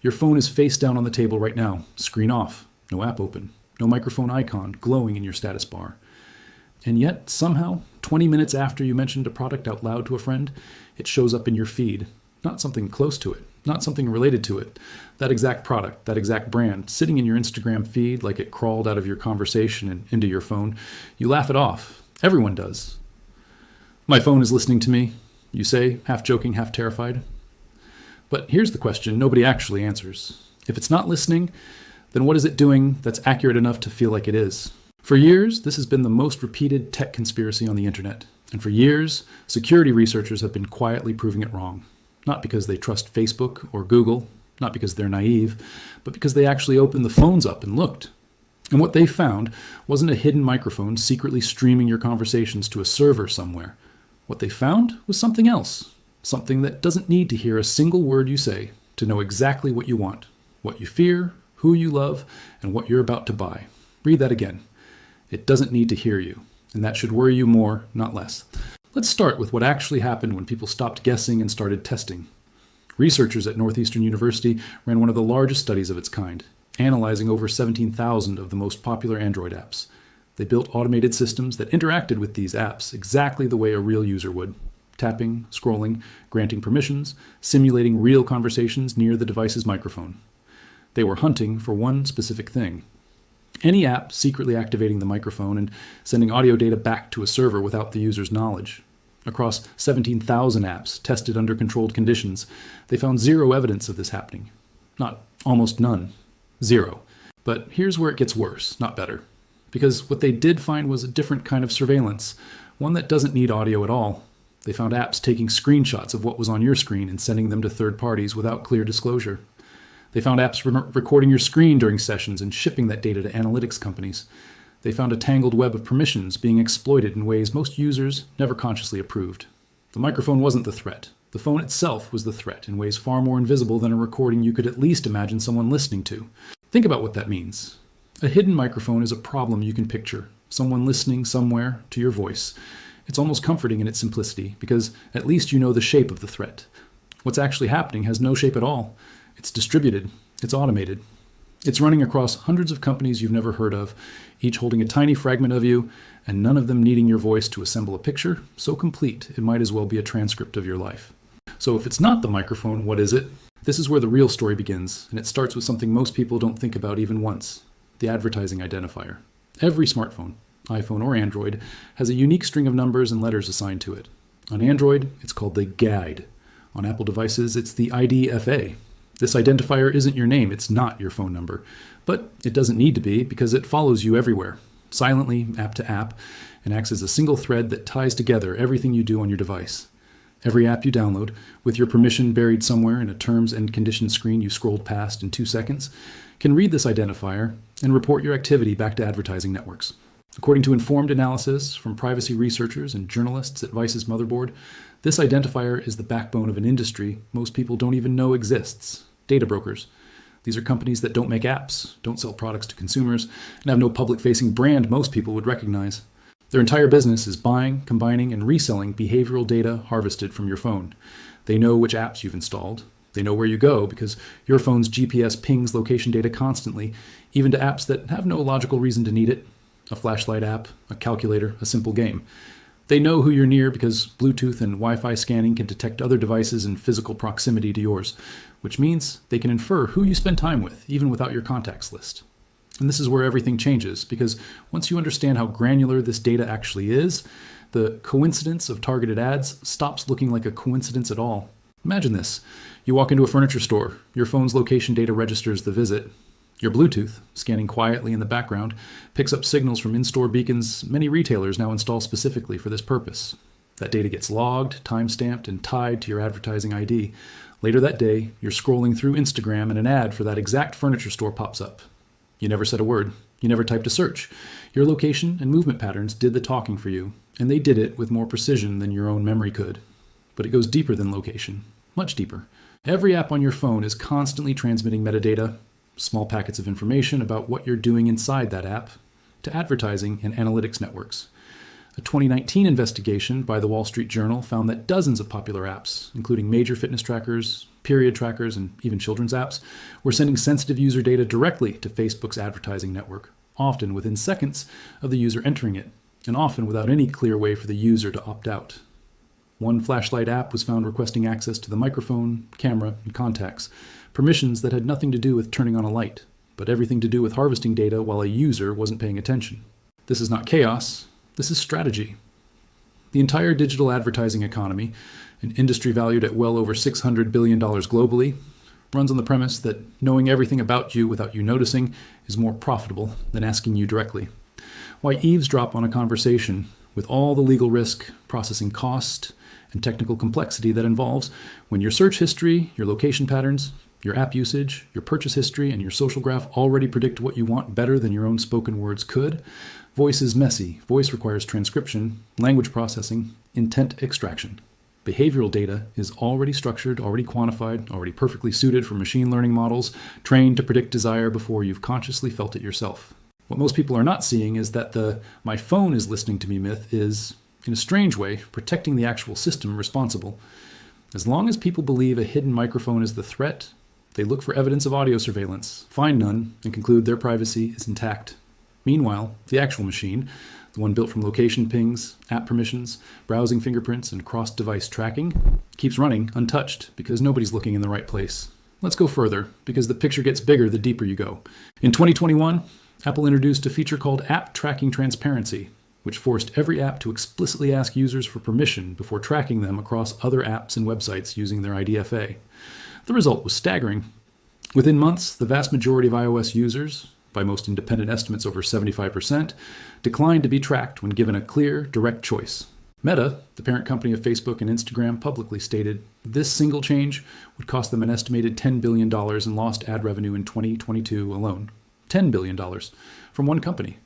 Your phone is face down on the table right now, screen off, no app open, no microphone icon glowing in your status bar. And yet, somehow, 20 minutes after you mentioned a product out loud to a friend, it shows up in your feed. Not something close to it, not something related to it. That exact product, that exact brand, sitting in your Instagram feed like it crawled out of your conversation and into your phone. You laugh it off. Everyone does. My phone is listening to me, you say, half joking, half terrified. But here's the question nobody actually answers. If it's not listening, then what is it doing that's accurate enough to feel like it is? For years, this has been the most repeated tech conspiracy on the internet. And for years, security researchers have been quietly proving it wrong. Not because they trust Facebook or Google, not because they're naive, but because they actually opened the phones up and looked. And what they found wasn't a hidden microphone secretly streaming your conversations to a server somewhere. What they found was something else. Something that doesn't need to hear a single word you say to know exactly what you want, what you fear, who you love, and what you're about to buy. Read that again. It doesn't need to hear you, and that should worry you more, not less. Let's start with what actually happened when people stopped guessing and started testing. Researchers at Northeastern University ran one of the largest studies of its kind, analyzing over 17,000 of the most popular Android apps. They built automated systems that interacted with these apps exactly the way a real user would. Tapping, scrolling, granting permissions, simulating real conversations near the device's microphone. They were hunting for one specific thing. Any app secretly activating the microphone and sending audio data back to a server without the user's knowledge. Across 17,000 apps tested under controlled conditions, they found zero evidence of this happening. Not almost none. Zero. But here's where it gets worse, not better. Because what they did find was a different kind of surveillance, one that doesn't need audio at all. They found apps taking screenshots of what was on your screen and sending them to third parties without clear disclosure. They found apps recording your screen during sessions and shipping that data to analytics companies. They found a tangled web of permissions being exploited in ways most users never consciously approved. The microphone wasn't the threat. The phone itself was the threat in ways far more invisible than a recording you could at least imagine someone listening to. Think about what that means. A hidden microphone is a problem you can picture, someone listening somewhere to your voice. It's almost comforting in its simplicity because at least you know the shape of the threat. What's actually happening has no shape at all. It's distributed. It's automated. It's running across hundreds of companies you've never heard of, each holding a tiny fragment of you, and none of them needing your voice to assemble a picture so complete it might as well be a transcript of your life. So if it's not the microphone, what is it? This is where the real story begins, and it starts with something most people don't think about even once: the advertising identifier. Every smartphone, iPhone or Android, has a unique string of numbers and letters assigned to it. On Android, it's called the guide. On Apple devices, it's the IDFA. This identifier isn't your name, it's not your phone number. But it doesn't need to be because it follows you everywhere, silently, app to app, and acts as a single thread that ties together everything you do on your device. Every app you download, with your permission buried somewhere in a terms and conditions screen you scrolled past in 2 seconds, can read this identifier and report your activity back to advertising networks. According to informed analysis from privacy researchers and journalists at Vice's Motherboard, this identifier is the backbone of an industry most people don't even know exists: data brokers. These are companies that don't make apps, don't sell products to consumers, and have no public-facing brand most people would recognize. Their entire business is buying, combining, and reselling behavioral data harvested from your phone. They know which apps you've installed. They know where you go because your phone's GPS pings location data constantly, even to apps that have no logical reason to need it. A flashlight app, a calculator, a simple game. They know who you're near because Bluetooth and Wi-Fi scanning can detect other devices in physical proximity to yours, which means they can infer who you spend time with, even without your contacts list. And this is where everything changes, because once you understand how granular this data actually is, the coincidence of targeted ads stops looking like a coincidence at all. Imagine this. You walk into a furniture store, your phone's location data registers the visit. Your Bluetooth, scanning quietly in the background, picks up signals from in-store beacons many retailers now install specifically for this purpose. That data gets logged, time-stamped, and tied to your advertising ID. Later that day, you're scrolling through Instagram and an ad for that exact furniture store pops up. You never said a word. You never typed a search. Your location and movement patterns did the talking for you, and they did it with more precision than your own memory could. But it goes deeper than location, much deeper. Every app on your phone is constantly transmitting metadata, small packets of information about what you're doing inside that app, to advertising and analytics networks. A 2019 investigation by the Wall Street Journal found that dozens of popular apps, including major fitness trackers, period trackers, and even children's apps, were sending sensitive user data directly to Facebook's advertising network, often within seconds of the user entering it, and often without any clear way for the user to opt out. One flashlight app was found requesting access to the microphone, camera, and contacts, permissions that had nothing to do with turning on a light, but everything to do with harvesting data while a user wasn't paying attention. This is not chaos, this is strategy. The entire digital advertising economy, an industry valued at well over $600 billion globally, runs on the premise that knowing everything about you without you noticing is more profitable than asking you directly. Why eavesdrop on a conversation with all the legal risk, processing cost, and technical complexity that involves when your search history, your location patterns, your app usage, your purchase history, and your social graph already predict what you want better than your own spoken words could? Voice is messy. Voice requires transcription, language processing, intent extraction. Behavioral data is already structured, already quantified, already perfectly suited for machine learning models, trained to predict desire before you've consciously felt it yourself. What most people are not seeing is that the "my phone is listening to me" myth is, in a strange way, protecting the actual system responsible. As long as people believe a hidden microphone is the threat, they look for evidence of audio surveillance, find none, and conclude their privacy is intact. Meanwhile, the actual machine, the one built from location pings, app permissions, browsing fingerprints, and cross-device tracking, keeps running untouched because nobody's looking in the right place. Let's go further, because the picture gets bigger the deeper you go. In 2021, Apple introduced a feature called App Tracking Transparency, which forced every app to explicitly ask users for permission before tracking them across other apps and websites using their IDFA. The result was staggering. Within months, the vast majority of iOS users, by most independent estimates over 75%, declined to be tracked when given a clear, direct choice. Meta, the parent company of Facebook and Instagram, publicly stated this single change would cost them an estimated $10 billion in lost ad revenue in 2022 alone. $10 billion from one company.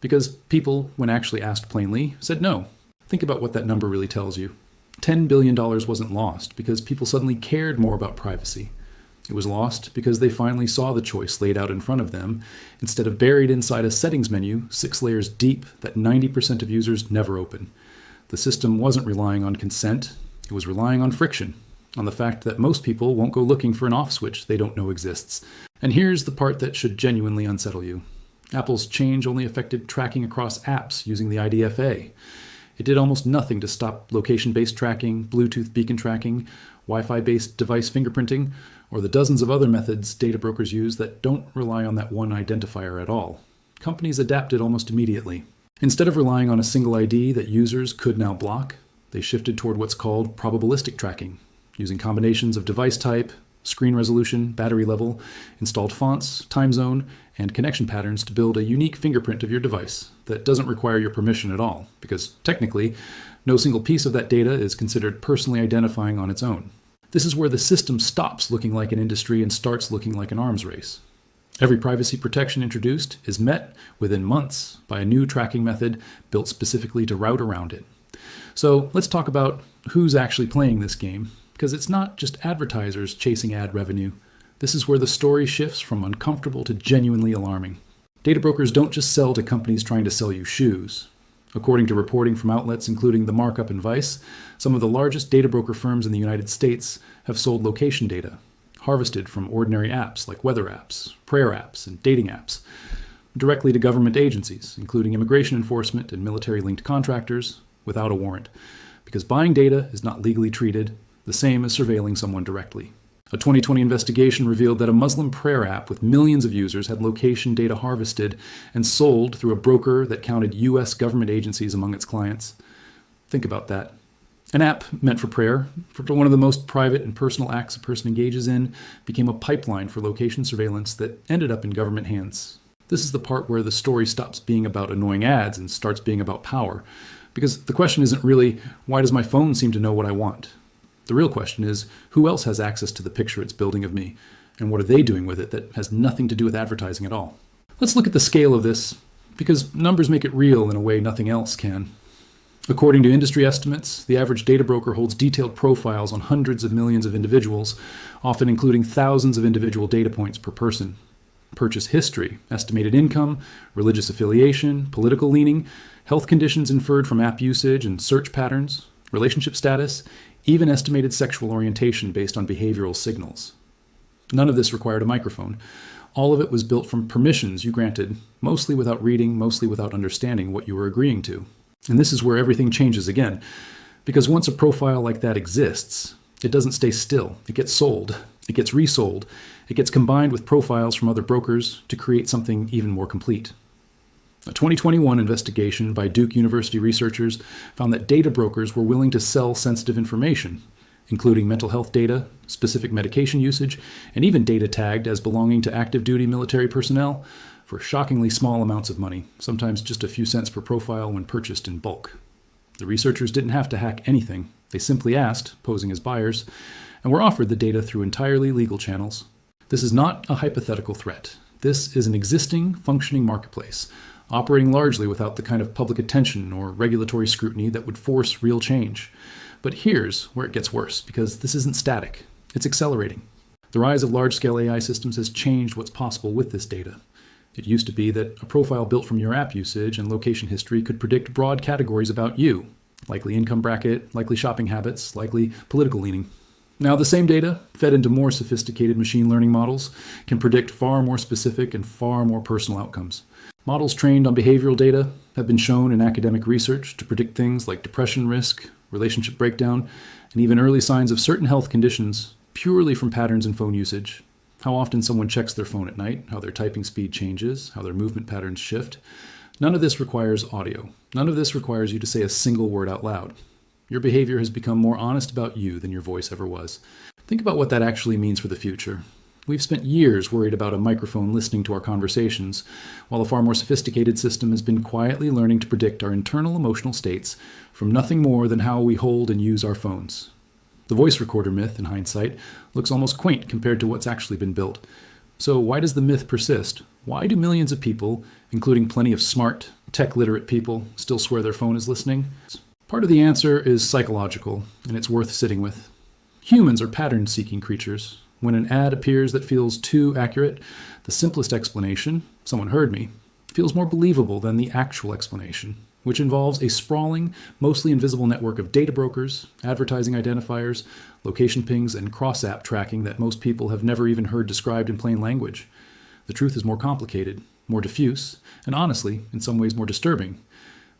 Because people, when actually asked plainly, said no. Think about what that number really tells you. $10 billion wasn't lost because people suddenly cared more about privacy. It was lost because they finally saw the choice laid out in front of them, instead of buried inside a settings menu 6 layers deep that 90% of users never open. The system wasn't relying on consent, it was relying on friction, on the fact that most people won't go looking for an off switch they don't know exists. And here's the part that should genuinely unsettle you. Apple's change only affected tracking across apps using the IDFA. It did almost nothing to stop location-based tracking, Bluetooth beacon tracking, Wi-Fi-based device fingerprinting, or the dozens of other methods data brokers use that don't rely on that one identifier at all. Companies adapted almost immediately. Instead of relying on a single ID that users could now block, they shifted toward what's called probabilistic tracking, using combinations of device type, screen resolution, battery level, installed fonts, time zone, and connection patterns to build a unique fingerprint of your device that doesn't require your permission at all, because technically, no single piece of that data is considered personally identifying on its own. This is where the system stops looking like an industry and starts looking like an arms race. Every privacy protection introduced is met within months by a new tracking method built specifically to route around it. So let's talk about who's actually playing this game, because it's not just advertisers chasing ad revenue. This is where the story shifts from uncomfortable to genuinely alarming. Data brokers don't just sell to companies trying to sell you shoes. According to reporting from outlets including The Markup and Vice, some of the largest data broker firms in the United States have sold location data, harvested from ordinary apps like weather apps, prayer apps, and dating apps, directly to government agencies, including immigration enforcement and military-linked contractors, without a warrant, because buying data is not legally treated the same as surveilling someone directly. A 2020 investigation revealed that a Muslim prayer app with millions of users had location data harvested and sold through a broker that counted U.S. government agencies among its clients. Think about that. An app meant for prayer, for one of the most private and personal acts a person engages in, became a pipeline for location surveillance that ended up in government hands. This is the part where the story stops being about annoying ads and starts being about power. Because the question isn't really, why does my phone seem to know what I want? The real question is, who else has access to the picture it's building of me? And what are they doing with it that has nothing to do with advertising at all? Let's look at the scale of this, because numbers make it real in a way nothing else can. According to industry estimates, the average data broker holds detailed profiles on hundreds of millions of individuals, often including thousands of individual data points per person. purchase history, estimated income, religious affiliation, political leaning, health conditions inferred from app usage and search patterns, relationship status, even estimated sexual orientation based on behavioral signals. None of this required a microphone. All of it was built from permissions you granted, mostly without reading, mostly without understanding what you were agreeing to. And this is where everything changes again. Because once a profile like that exists, it doesn't stay still. It gets sold. It gets resold. It gets combined with profiles from other brokers to create something even more complete. A 2021 investigation by Duke University researchers found that data brokers were willing to sell sensitive information, including mental health data, specific medication usage, and even data tagged as belonging to active duty military personnel, for shockingly small amounts of money, sometimes just a few cents per profile when purchased in bulk. The researchers didn't have to hack anything. They simply asked, posing as buyers, and were offered the data through entirely legal channels. This is not a hypothetical threat. This is an existing, functioning marketplace, operating largely without the kind of public attention or regulatory scrutiny that would force real change. But here's where it gets worse, because this isn't static. It's accelerating. The rise of large-scale AI systems has changed what's possible with this data. It used to be that a profile built from your app usage and location history could predict broad categories about you, likely income bracket, likely shopping habits, likely political leaning. Now, the same data, fed into more sophisticated machine learning models, can predict far more specific and far more personal outcomes. Models trained on behavioral data have been shown in academic research to predict things like depression risk, relationship breakdown, and even early signs of certain health conditions purely from patterns in phone usage. How often someone checks their phone at night, how their typing speed changes, how their movement patterns shift. None of this requires audio. None of this requires you to say a single word out loud. Your behavior has become more honest about you than your voice ever was. Think about what that actually means for the future. We've spent years worried about a microphone listening to our conversations, while a far more sophisticated system has been quietly learning to predict our internal emotional states from nothing more than how we hold and use our phones. The voice recorder myth, in hindsight, looks almost quaint compared to what's actually been built. So why does the myth persist? Why do millions of people, including plenty of smart, tech-literate people, still swear their phone is listening? Part of the answer is psychological, and it's worth sitting with. Humans are pattern-seeking creatures. When an ad appears that feels too accurate, the simplest explanation, someone heard me, feels more believable than the actual explanation, which involves a sprawling, mostly invisible network of data brokers, advertising identifiers, location pings, and cross-app tracking that most people have never even heard described in plain language. The truth is more complicated, more diffuse, and honestly, in some ways more disturbing,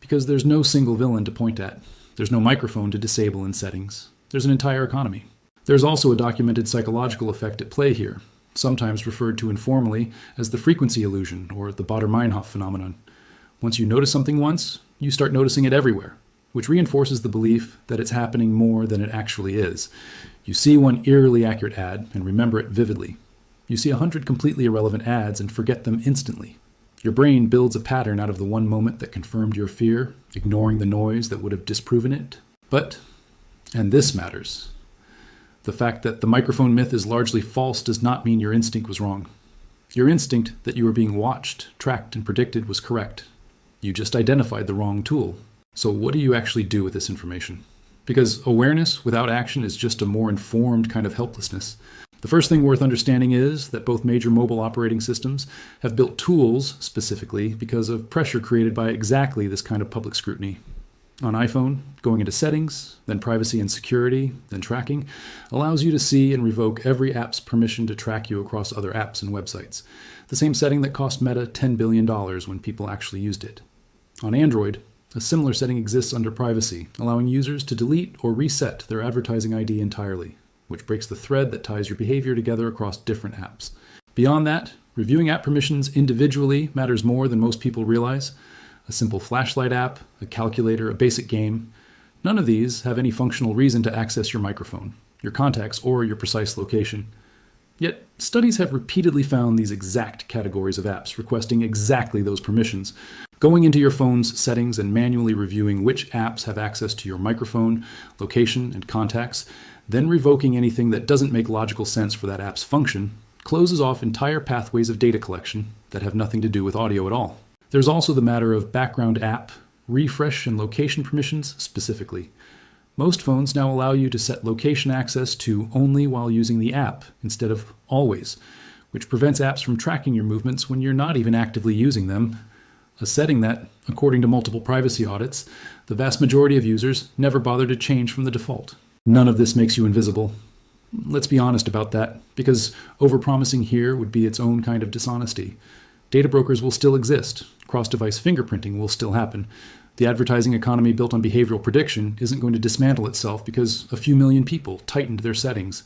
because there's no single villain to point at. There's no microphone to disable in settings. There's an entire economy. There's also a documented psychological effect at play here, sometimes referred to informally as the frequency illusion or the Baader-Meinhof phenomenon. Once you notice something once, you start noticing it everywhere, which reinforces the belief that it's happening more than it actually is. You see one eerily accurate ad and remember it vividly. You see 100 completely irrelevant ads and forget them instantly. Your brain builds a pattern out of the one moment that confirmed your fear, ignoring the noise that would have disproven it. But, and this matters, the fact that the microphone myth is largely false does not mean your instinct was wrong. Your instinct that you were being watched, tracked, and predicted was correct. You just identified the wrong tool. So what do you actually do with this information? Because awareness without action is just a more informed kind of helplessness. The first thing worth understanding is that both major mobile operating systems have built tools specifically because of pressure created by exactly this kind of public scrutiny. On iPhone, going into settings, then privacy and security, then tracking, allows you to see and revoke every app's permission to track you across other apps and websites. The same setting that cost Meta $10 billion when people actually used it. On Android, a similar setting exists under privacy, allowing users to delete or reset their advertising ID entirely, which breaks the thread that ties your behavior together across different apps. Beyond that, reviewing app permissions individually matters more than most people realize. A simple flashlight app, a calculator, a basic game, none of these have any functional reason to access your microphone, your contacts, or your precise location. Yet, studies have repeatedly found these exact categories of apps requesting exactly those permissions. Going into your phone's settings and manually reviewing which apps have access to your microphone, location, and contacts, then revoking anything that doesn't make logical sense for that app's function, closes off entire pathways of data collection that have nothing to do with audio at all. There's also the matter of background app, refresh, and location permissions specifically. Most phones now allow you to set location access to only while using the app instead of always, which prevents apps from tracking your movements when you're not even actively using them, a setting that, according to multiple privacy audits, the vast majority of users never bother to change from the default. None of this makes you invisible. Let's be honest about that, because overpromising here would be its own kind of dishonesty. Data brokers will still exist. Cross-device fingerprinting will still happen. The advertising economy built on behavioral prediction isn't going to dismantle itself because a few million people tightened their settings.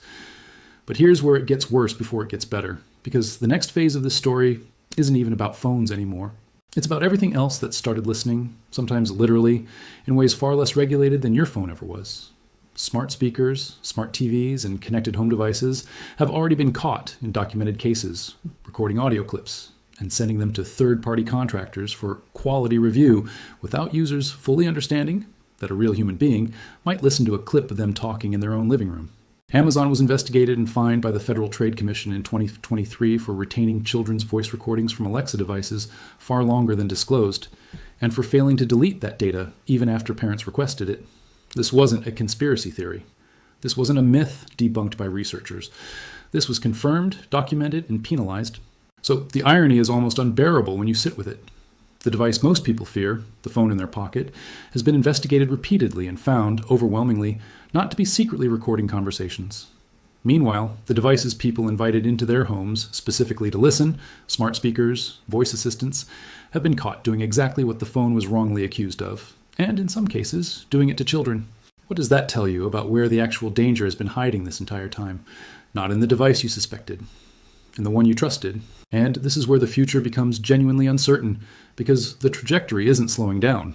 But here's where it gets worse before it gets better, because the next phase of this story isn't even about phones anymore. It's about everything else that started listening, sometimes literally, in ways far less regulated than your phone ever was. Smart speakers, smart TVs, and connected home devices have already been caught in documented cases, recording audio clips and sending them to third-party contractors for quality review without users fully understanding that a real human being might listen to a clip of them talking in their own living room. Amazon was investigated and fined by the Federal Trade Commission in 2023 for retaining children's voice recordings from Alexa devices far longer than disclosed, and for failing to delete that data even after parents requested it. This wasn't a conspiracy theory. This wasn't a myth debunked by researchers. This was confirmed, documented, and penalized. So the irony is almost unbearable when you sit with it. The device most people fear, the phone in their pocket, has been investigated repeatedly and found, overwhelmingly, not to be secretly recording conversations. Meanwhile, the devices people invited into their homes specifically to listen, smart speakers, voice assistants, have been caught doing exactly what the phone was wrongly accused of, and in some cases, doing it to children. What does that tell you about where the actual danger has been hiding this entire time? Not in the device you suspected, in the one you trusted. And this is where the future becomes genuinely uncertain, because the trajectory isn't slowing down.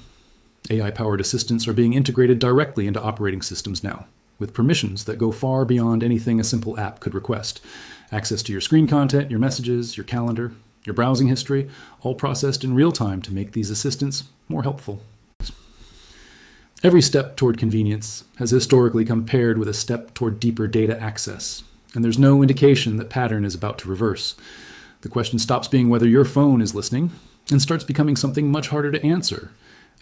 AI-powered assistants are being integrated directly into operating systems now, with permissions that go far beyond anything a simple app could request. Access to your screen content, your messages, your calendar, your browsing history, all processed in real time to make these assistants more helpful. Every step toward convenience has historically come paired with a step toward deeper data access, and there's no indication that pattern is about to reverse. The question stops being whether your phone is listening and starts becoming something much harder to answer.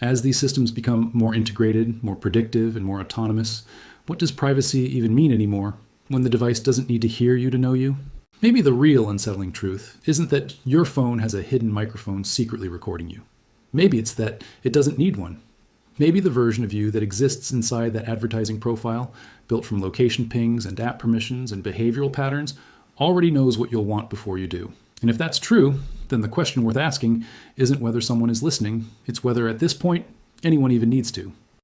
As these systems become more integrated, more predictive, and more autonomous, what does privacy even mean anymore when the device doesn't need to hear you to know you? Maybe the real unsettling truth isn't that your phone has a hidden microphone secretly recording you. Maybe it's that it doesn't need one. Maybe the version of you that exists inside that advertising profile, built from location pings and app permissions and behavioral patterns, already knows what you'll want before you do. And if that's true, then the question worth asking isn't whether someone is listening, it's whether at this point anyone even needs to.